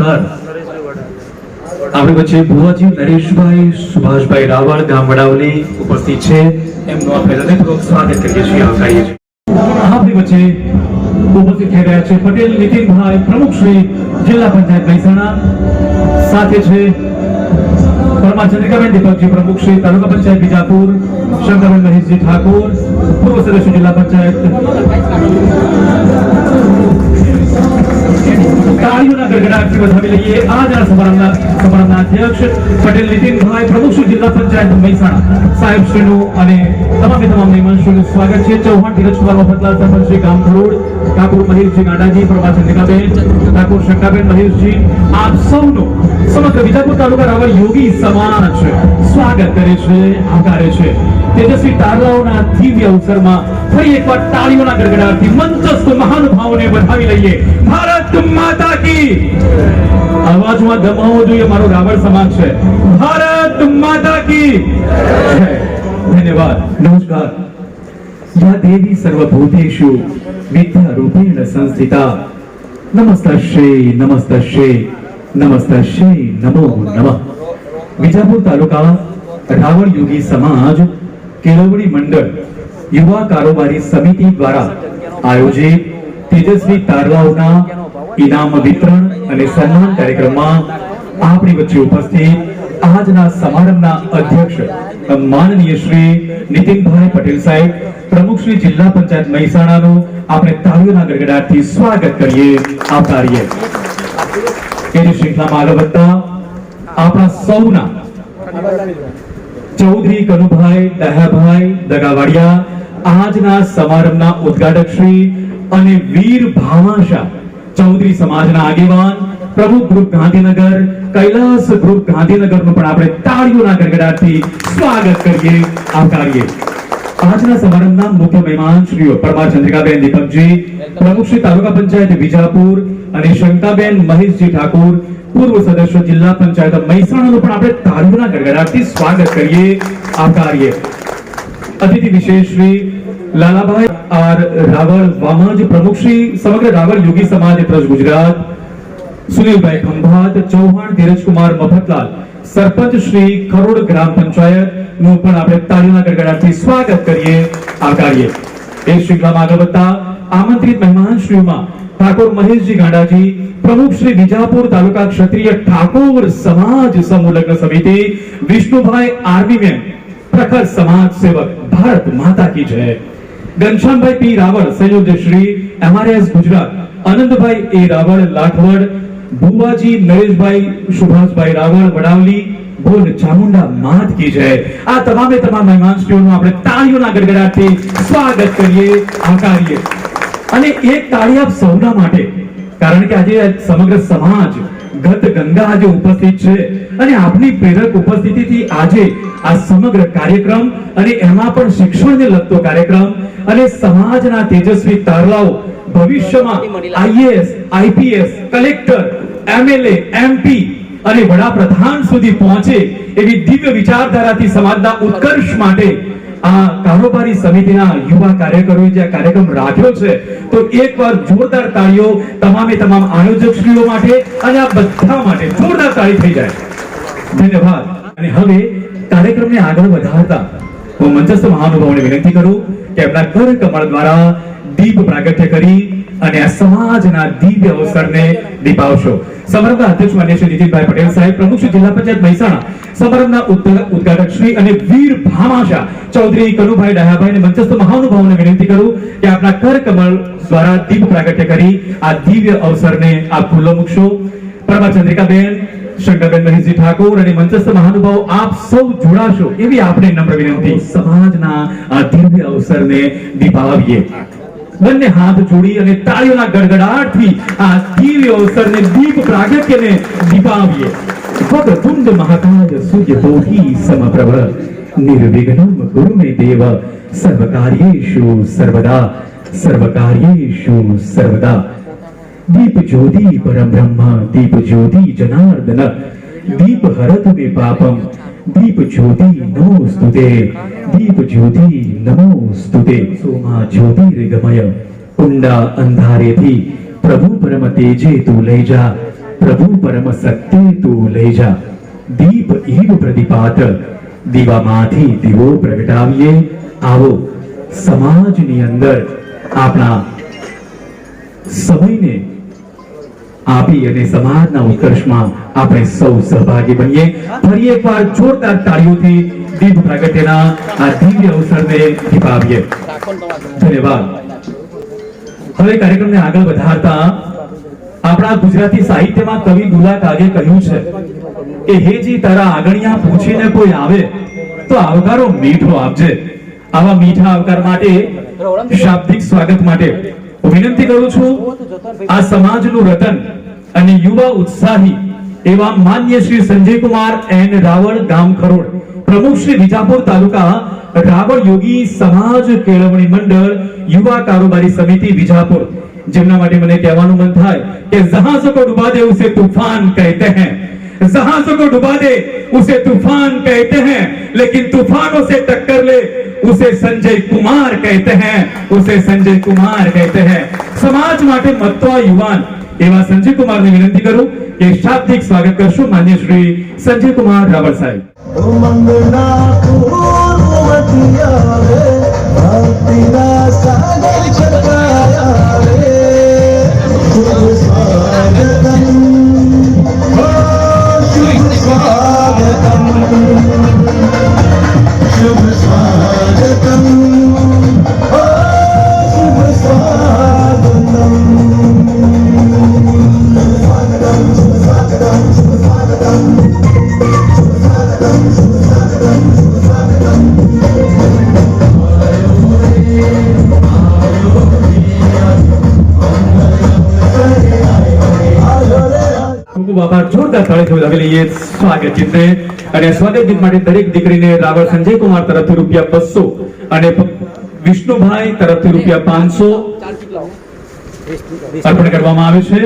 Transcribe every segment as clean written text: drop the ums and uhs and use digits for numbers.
નમસ્કાર. આપણી વચ્ચે ભુવાજી નરેશભાઈ સુભાષભાઈ રાવળ ગામ વડાવલી ઉપસ્થિત છે. એમનું આપણે હૃદયપૂર્વક સ્વાગત કરીએ છીએ, આવકારીએ છીએ. આપણી વચ્ચે ઉપસ્થિત થઈ રહ્યા છે પટેલ નીતિનભાઈ પ્રમુખ શ્રી જિલ્લા પંચાયત મહેસાણા. સાથે છે પરમા ચંદ્રિકાબેન દીપકજી પ્રમુખ શ્રી તાલુકા પંચાયત બીજાપુર, શંકરબેન મહેશજી ઠાકોર પૂર્વ સદસ્ય જિલ્લા પંચાયત. તાળીઓના ગડગડાટથી વધાવી લઈએ આજના સમારંભના અધ્યક્ષ પટેલ નીતિનભાઈ પ્રમુખ શ્રી જિલ્લા પંચાયત મહેસાણા સાહેબ શ્રીનું અને તમામ મહેમાનશ્રીનું સ્વાગત છે. ચૌહાણ ધીરજકુમાર મફતલાલ સરપંચ શ્રી ગામ ખરોડ, ઠાકોર મહેશજી ગાંડાજી, પ્રભા ચંદ્રિકાબેન, ઠાકોર શંકાબેન મહેશજી, આપ સૌનું સમગ્ર બીજાપુર તાલુકા રાવળ યોગી સમાજ સ્વાગત કરે છે, આવકારે છે. તેજસ્વી તારલાઓના દિવ્ય અવસરમાં ફરી એકવાર તાળીઓના ગડગડાટથી મંચસ્થ મહાનુભાવોને વધાવી લઈએ. ભારત માતા કી અવાજમાં ગમાવો જોઈએ, મારો રાવળ સમાજ છે. ભારત માતા કી જય. ધન્યવાદ. નમસ્કાર. યા દેવી સર્વભૂતેષુ વિદ્યારૂપેણ સંસ્થિતા નમસ્તશ્રે નમસ્તશ્રે નમસ્તશ્રે નમો નમઃ. બીજાપુર તાલુકા રાવળ યોગી સમાજ કેળવણી મંડળ યુવા કારોબારી સમિતિ દ્વારા આયોજિત તેજસ્વી તારલાઓના ઇનામ વિતરણ અને સન્માન કાર્યક્રમમાં આપણી વચ્ચે ઉપસ્થિત આજના સમારંભના અધ્યક્ષ માનનીય શ્રી નીતિનભાઈ પટેલ સાહેબ પ્રમુખ શ્રી જિલ્લા પંચાયત મહેસાણાનું આપણે તાળીઓના ગડગડાટથી સ્વાગત કરીએ, આવકારીએ. એની શૃંખલામાં આગળ વધતા આપણા સૌના ચૌધરી કનુભાઈ દયાભાઈ દગાવાડિયા આજના સમારંભના ઉદ્ઘાટક શ્રી અને વીર ભામાશા ચૌધરી સમાજના આગેવાન, પ્રમુખ ગ્રુપ ગાંધીનગર, કૈલાસ ગ્રુપ ગાંધીનગરનું પણ આપણે તાળીઓના ગડગડાટથી સ્વાગત કરીએ, આવકારીએ. આજના સમારંભના મુખ્ય મહેમાન શ્રીઓ પરમા ચંદ્રિકાબેન દીપકજી પ્રમુખ શ્રી તાલુકા પંચાયત બીજાપુર અને શંકાબેન મહેશજી ઠાકોર પૂર્વ સદસ્ય જિલ્લા પંચાયત મહેસાણાનું પણ આપણે તાળીઓના ગડગડાટથી સ્વાગત કરીએ, આવકારીએ. અતિથિ વિશેષ શ્રી લાલાભાઈ આર રાવળ વામજ પ્રમુખ શ્રી સમગ્ર રાવળ યોગી સમાજ ટ્રસ્ટ ગુજરાત, સુનિલભાઈ ખંભાત, ચૌહાણ ધીરજકુમાર મફતલાલ સરપંચ શ્રી ખરોડ ગ્રામ પંચાયત નું પણ આપણે તાળીઓના ગડગડાટથી સ્વાગત કરીએ, આવકારીએ. એ શૃંખલામાં આગળ વધતા આમંત્રિત મહેમાન શ્રીઓમાં ઠાકોર મહેશજી ગાંડાજી પ્રમુખ શ્રી બીજાપુર તાલુકા ક્ષત્રિય ઠાકોર સમાજ સમૂહ લગ્ન સમિતિ, વિષ્ણુભાઈ આર્મીમેન પ્રખર સમાજ સેવક, ભારત માતા કી જય. ઘનશ્યામભાઈ પી રાવળ સંયોજક શ્રી MRS ગુજરાત, આનંદભાઈ એ રાવળ લાઠવડ, ભુવાજી નરેશભાઈ સુભાષભાઈ રાવળ વડાવલી, બોલ ચામુંડા માત કી જય. આ તમામ મહેમાનશ્રીઓનું આપણે તાળીઓના ગડગડાટથી સ્વાગત કરીએ, આવકારીએ. અને એક તાળી આપ સૌના માટે, કારણ કે આજે સમગ્ર સમાજ ગત ગંગા આજે ઉપસ્થિત છે અને આપની પ્રેરક ઉપસ્થિતિથી આજે આ સમગ્ર કાર્યક્રમ અને એમાં પણ શિક્ષણને લગતો કાર્યક્રમ અને સમાજના તેજસ્વી તારલાઓ ભવિષ્યમાં IAS, IPS, collector, MLA, MP અને વડાપ્રધાન સુધી પહોંચે એવી દિવ્ય વિચારધારાથી સમાજના ઉત્કર્ષ માટે આ કારોબારી સમિતિના યુવા કાર્યકરોએ જે કાર્યક્રમ રાખ્યો છે, તો એકવાર જોરદાર તાળીઓ તમામ આયોજકશ્રીઓ માટે અને આ બધા માટે જોરદાર તાળી થઈ જાય. ધન્યવાદ. અને હવે કાર્યક્રમને આગળ વધારતા હું મંચસ્થ મહાનુભાવોને વિનંતી કરું કે આપણા કર કમળ દ્વારા દીપ પ્રાગટ્ય કરી અને આ સમાજના દિવ્ય અવસરને દીપાવશો. સમારંભના અધ્યક્ષ માન્ય શ્રી નીતિનભાઈ પટેલ સાહેબ પ્રમુખ શ્રી જિલ્લા પંચાયત મહેસાણા, સમારંભના ઉદ્ઘાટક શ્રી અને વીર ભામાશા ચૌધરી કનુભાઈ દયાભાઈ અને મંચસ્થ મહાનુભાવોને વિનંતી કરું કે આપના કર કમળ દ્વારા દીપ પ્રાગટ્ય કરી આ દિવ્ય અવસરને આપ ખુલ્લો મૂકશો. પરમા ચંદ્રિકાબેન, શંકરબેન મહેશજી ઠાકોર અને મંચસ્થ મહાનુભાવો આપ સૌ જોડાશો એવી આપણે નમ્ર વિનંતી. સમાજના આ દિવ્ય અવસરને દીપાવીએ. બંને હાથ જોડી અને તાળીઓના ગડગડાટથી આ દિવ્ય અવસરને દીપ પ્રાગટ્યને દીપાવીએ. વક્રતુંડ મહાકાય સૂર્યકોટી સમપ્રભ નિર્વિઘ્નમ કુરુ મે દેવ સર્વકાર્યેષુ સર્વદા સર્વકાર્યેષુ સર્વદા. દીપ જ્યોતિ પરમ બ્રહ્મ, દીપ જ્યોતિ જનાર્દન, દીપ હરત મે પાપમ, દીપ જ્યોતિ નમોસ્તુતે, દીપ જ્યોતિ નમોસ્તુતે. સોમા જ્યોતિર્ગમય કુંડા અંધારેથી પ્રભુ પરમ તેજે તું લઈ જા, પ્રભુ પરમ સત્ય તું લઈ જા, દીપ ઈવ પ્રદીપાત, દીવામાંથી દીવો પ્રગટાવીએ. આવો સમાજની અંદર આપણા સમયને આપી અને સમાજના ઉત્કર્ષમાં આપણે સૌ સહભાગી બનીએ. ફરી એકવાર જોરદાર તાળીઓથી દીપ પ્રાગટ્યના આ દિવ્ય અવસરને દીપાવીએ. ધન્યવાદ. હવે કાર્યક્રમને આગળ વધારતા આપણા ગુજરાતી સાહિત્યમાં કવિ દુલા કાગે કહ્યું છે કે હેજી તારા આગળિયા પૂછીને કોઈ આવે તો આવકારો મીઠો આપજે. આવા મીઠા આવકાર માટે, શાબ્દિક સ્વાગત માટે વિનંતી કરું છું આ સમાજનું રતન અને યુવા ઉત્સાહી એવા માન્ય શ્રી સંજયકુમાર એન રાવળ ગામ ખરોડ, પ્રમુખ શ્રી વિજાપુર તાલુકા રાવળ યોગી સમાજ કેળવણી મંડળ યુવા કારોબારી સમિતિ વિજાપુર, જેમના માટે મને કહેવાનું મન થાય કે જહાજો કો ડુબા દે ઉસે તूफान कहते हैं, जहाजों को डुबा दे उसे तूफान कहते हैं, लेकिन तूफानों से टक्कर ले उसे संजय कुमार कहते हैं, उसे संजय कुमार कहते हैं. समाज માટે મતવા યુવાન એવા સંજય કુમારને વિનંતી કરું કે શાબ્દિક સ્વાગત કરશું માન્ય શ્રી સંજય કુમાર રાવળ સાહેબ. મંગના પૂર્વવતિયા રે, ભક્તિના સાગર છલકાયા રે, શુભ સ્વાગતમ, હો શુભ સ્વાગતમ, શુભ સ્વાગતમ, હો શુભ સ્વાગતમ. જોરદાર તાળીથી વધાવી લઈએ સ્વાગત ગીતને. અને સ્વાગત ગીત માટે દરેક દીકરીને રાવળ સંજય કુમાર તરફથી ₹200 અને વિષ્ણુભાઈ તરફથી ₹500 અર્પણ કરવામાં આવે છે.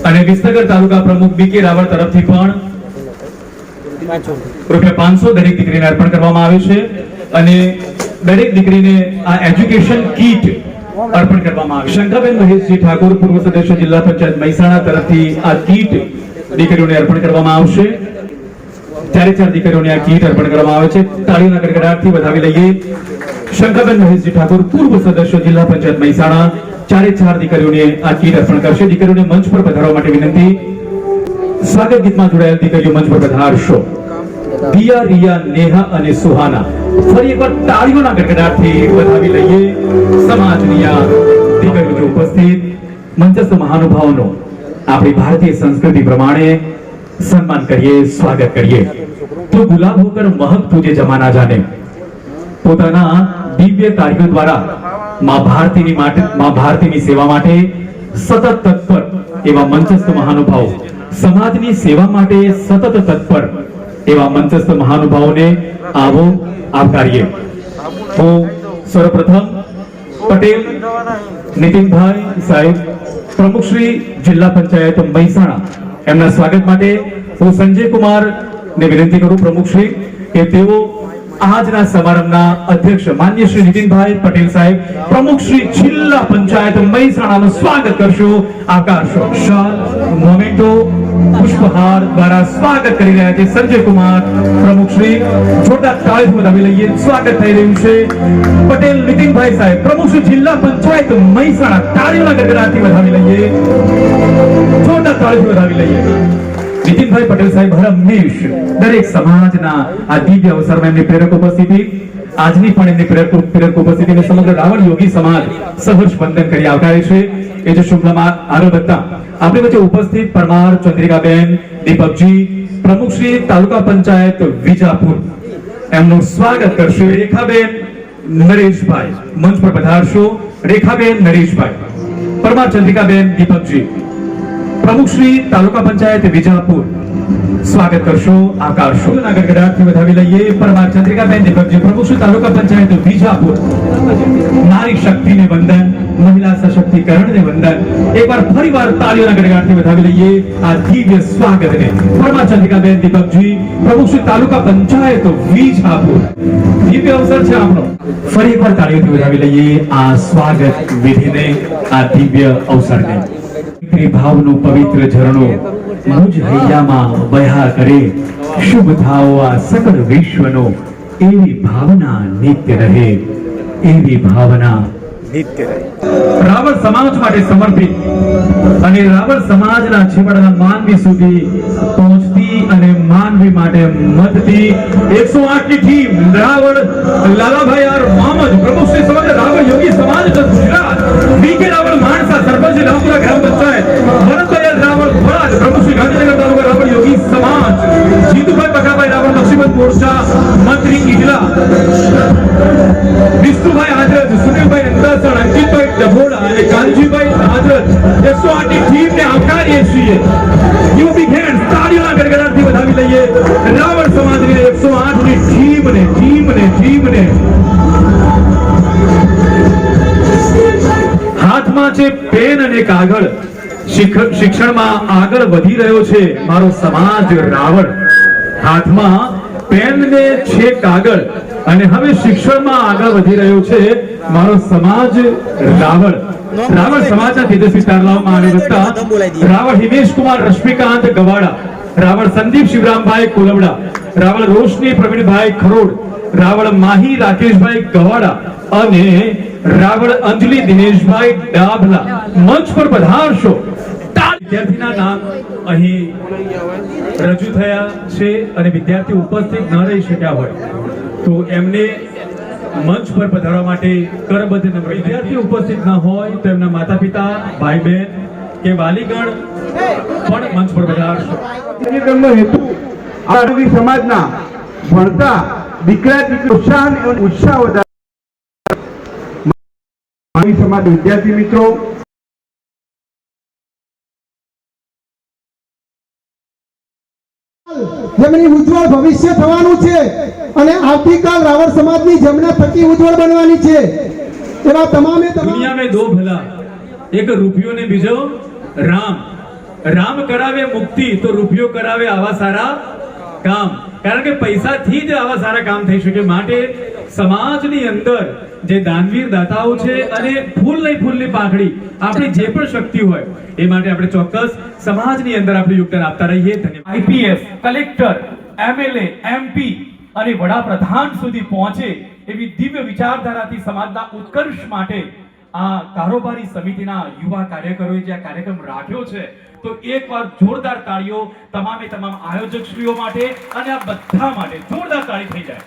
અને વિસનગર તાલુકા પ્રમુખ બીકે રાવળ તરફથી પણ ₹500 દરેક દીકરીને અર્પણ કરવામાં આવે છે. અને દરેક દીકરીને આ એજ્યુકેશન કીટ અર્પણ કરવામાં આવે. શંકાબેન મહેશજી ઠાકોર, પૂર્વ સદસ્ય જિલ્લા પંચાયત મહેસાણા તરફથી આ કીટ દીકરીઓને અર્પણ કરવામાં આવશે. ચારે ચાર દીકરીઓને આ કીટ અર્પણ કરવામાં આવે છે. તાળીઓના ગડગડાટથી વધાવી લઈએ. શંકાબેન મહેશજી ઠાકોર, પૂર્વ સદસ્ય જિલ્લા પંચાયત મહેસાણા, ચારે ચાર દીકરીઓને આ કીટ અર્પણ કરશે. દીકરીઓને મંચ પર પધારવા માટે વિનંતી. સ્વાગત ગીતમાં જોડાયેલ દીકરીઓ મંચ પર પધારશો. દિયા, રિયા, નેહા અને સુહાના. ફરી એકવાર તાળીઓના ગડગડાટથી વધાવી લઈએ સમાજની આ દીકરીઓ ઉપસ્થિત મંચસ્થ મહાનુભાવોનો આપણી ભારતીય સંસ્કૃતિ પ્રમાણે સન્માન કરીએ, સ્વાગત કરીએ. તો ગુલાબ હોકર મહક તુજે જમાના જાને પોતાના દિવ્ય કાર્યો દ્વારા માં ભારતીની સેવા માટે સતત તત્પર એવા મંચસ્થ મહાનુભાવો, સમાજની સેવા માટે સતત તત્પર એવા મંચસ્થ મહાનુભાવોને આવો આવકારીએ. હું સર્વપ્રથમ પટેલ નીતિનભાઈ સાહેબ, પ્રમુખ શ્રી જિલ્લા પંચાયત મહેસાણા, એમના સ્વાગત માટે હું સંજય કુમાર ને વિનંતી કરું પ્રમુખ શ્રી કે તેઓ આજના સમારંભના અધ્યક્ષ માન્ય શ્રી નીતિનભાઈ પટેલ સાહેબ, પ્રમુખ શ્રી જિલ્લા પંચાયત મહેસાણાનું સ્વાગત કરશો, આવકારશો. શાલ, મોમેન્ટો, પુષ્પહાર દ્વારા સ્વાગત કરી રહ્યા છે સંજય કુમાર પ્રમુખ શ્રી. જોરદાર તાળીથી વધાવી લઈએ. સ્વાગત થઈ રહ્યું છે પટેલ નીતિનભાઈ સાહેબ, પ્રમુખ શ્રી જિલ્લા પંચાયત મહેસાણા. તાળીઓના ગડગડાટથી વધાવી લઈએ. જોરદાર તાળીથી વધાવી લઈએ. નીતિનભાઈ પટેલ સાહેબ હરમેશ દરેક સમાજના આ દિવ્ય અવસરમાં એમની પ્રેરક ઉપસ્થિતિ, આજની પણ એમની પ્રેરક ઉપસ્થિતિને સમગ્ર રાવળ યોગી સમાજ સહર્ષ વંદન કરી આવકારે છે. એ જે શુભમાં આગળ વધતા આપણી વચ્ચે ઉપસ્થિત પરમાર ચંદ્રિકાબેન, દીપકજી, પ્રમુખ શ્રી તાલુકા પંચાયત વિજાપુર, એમનું સ્વાગત કરશે. રેખાબેન નરેશભાઈ મંચ પર પધારશો. રેખાબેન નરેશભાઈ, પરમાર ચંદ્રિકાબેન, દીપકજી, પ્રમુખ શ્રી તાલુકા પંચાયત વિજાપુર, સ્વાગત કરશો, આવકારશો. ગડગડાટથી વધાવી લઈએ. પરમાર ચંદ્રિકાબેન, દીપકજી, પ્રમુખ શ્રી તાલુકા પંચાયત વિજાપુર. નારી શક્તિને વંદન, મહિલા સશક્તિકરણને વંદન. એકવાર ફરીવાર તાળીઓના ગડગડાટથી વધાવી લઈએ આ દિવ્ય સ્વાગતને. પરમાર ચંદ્રિકાબેન, દીપકજી, પ્રમુખ શ્રી તાલુકા પંચાયત વિજાપુર. દિવ્ય અવસર છે આપણો. ફરી એકવાર તાળીઓથી વધાવી લઈએ આ સ્વાગત વિધિને, આ દિવ્ય અવસરને. મૈત્રી ભાવનું પવિત્ર ઝરણું મુજ હૈયામાં વહ્યા કરે, શુભ થાઓ આ સકળ વિશ્વનો, એવી ભાવના નિત્ય રહે, એવી ભાવના નિત્ય રહે. રાવળ સમાજ માટે સમર્પિત અને રાવળ સમાજના છેવાડાના માનવી સુધી પહોંચતી અને માનવી માટે મતતી 108 ની ટીમ રાવળ લાલાભાઈ આર મોહમ્મદ પ્રમુખ શ્રી સમગ્ર રાવળ યોગી સમાજ ગુજરાત, વીકે રાવળ માણસા સરપંચ રામપુરા ગ્રામ પંચાયત, ભરતભાઈ રાવળ ભરાજ પ્રમુખ શ્રી ગાંધીનગર તાલુકા રાવળ યોગી સમાજ, જીતુભાઈ પકાભાઈ રાવળ નકશીબંધ મોરચા મંત્રી ઈજલા, વિષ્ણુભાઈ હાજર, સુનિલભાઈ અંદાસણ, અંકિતભાઈ ડભોડા અને કાનજીભાઈ હાજર 108 ની ટીમને આવકારીએ છીએ. યુ બિગ હેન્ડ તાળીઓના ગડગડાટથી વધાવી લઈએ રાવળ સમાજની 108 ની ટીમને. હાથમાં છે પેન અને કાગળ, શિક્ષણમાં આગળ વધી રહ્યો છે મારો સમાજ રાવળ. હાથમાં પેન ને છે કાગળ અને હવે શિક્ષણમાં આગળ વધી રહ્યો છે મારો સમાજ રાવળ. રાવળ સમાજના તેજસ્વી તારલાઓમાં આગળ વધતા રાવળ હિમેશ કુમાર રશ્મિકાંત ગવાડા, રાવળ સંદીપ શિવરામભાઈ કોલવડા, રાવળ રોશની પ્રવીણભાઈ ખરોડ, રાવળ માહી રાકેશભાઈ ગવાડા અને રાવળ અંજલિ દિનેશભાઈ ડાભલા મંચ પર પધારશો. વિદ્યાર્થીના નામ અહીં રજૂ થયા છે અને વિદ્યાર્થી ઉપસ્થિત ન રહી શક્યા હોય તો એમને મંચ પર પધારવા માટે કરબદ્ધ નમ્ર. વિદ્યાર્થી ઉપસ્થિત ન હોય તો એમના માતા પિતા, ભાઈ બહેન કે વાલીગણ પણ મંચ પર પધારશો. કાર્યક્રમનો હેતુ આદિવાસી સમાજના ભણતા દીકરા દીકરી ઉત્સાહ વધારવા સમાજ વિદ્યાર્થી મિત્રો જેમની ઉજ્જવળ ભવિષ્ય થવાનું છે અને આવતીકાલ રાવળ સમાજની જમના થકી ઉજ્જવળ બનવાની છે એવા તમામે દુનિયા में दो भला, एक રૂપિયો ને બીજો રામ. રામ કરાવે મુક્તિ તો રૂપિયો કરાવે આવા સારા કામ. કારણ કે પૈસાથી જ આવા સારા કામ થઈ શકે. માટે સમાજની અંદર જે દાનવીર દાતાઓ છે અને ફૂલની પાંખડી આપણી જે પણ શક્તિ હોય એ માટે આપણે ચોક્કસ સમાજની અંદર આપણે યોગદાન આપતા રહીએ. ધન્યવાદ. આઈપીએસ, કલેક્ટર, એમએલએ, એમપી અને વડાપ્રધાન સુધી પહોંચે એવી દિવ્ય વિચારધારાથી સમાજના ઉત્કર્ષ માટે આ કારોબારી સમિતિના યુવા કાર્યકરોએ જે આ કાર્યક્રમ રાખ્યો છે તો એકવાર જોરદાર તાળીઓ તમામ આયોજકશ્રીઓ માટે અને આ બધા માટે જોરદાર તાળી થઈ જાય.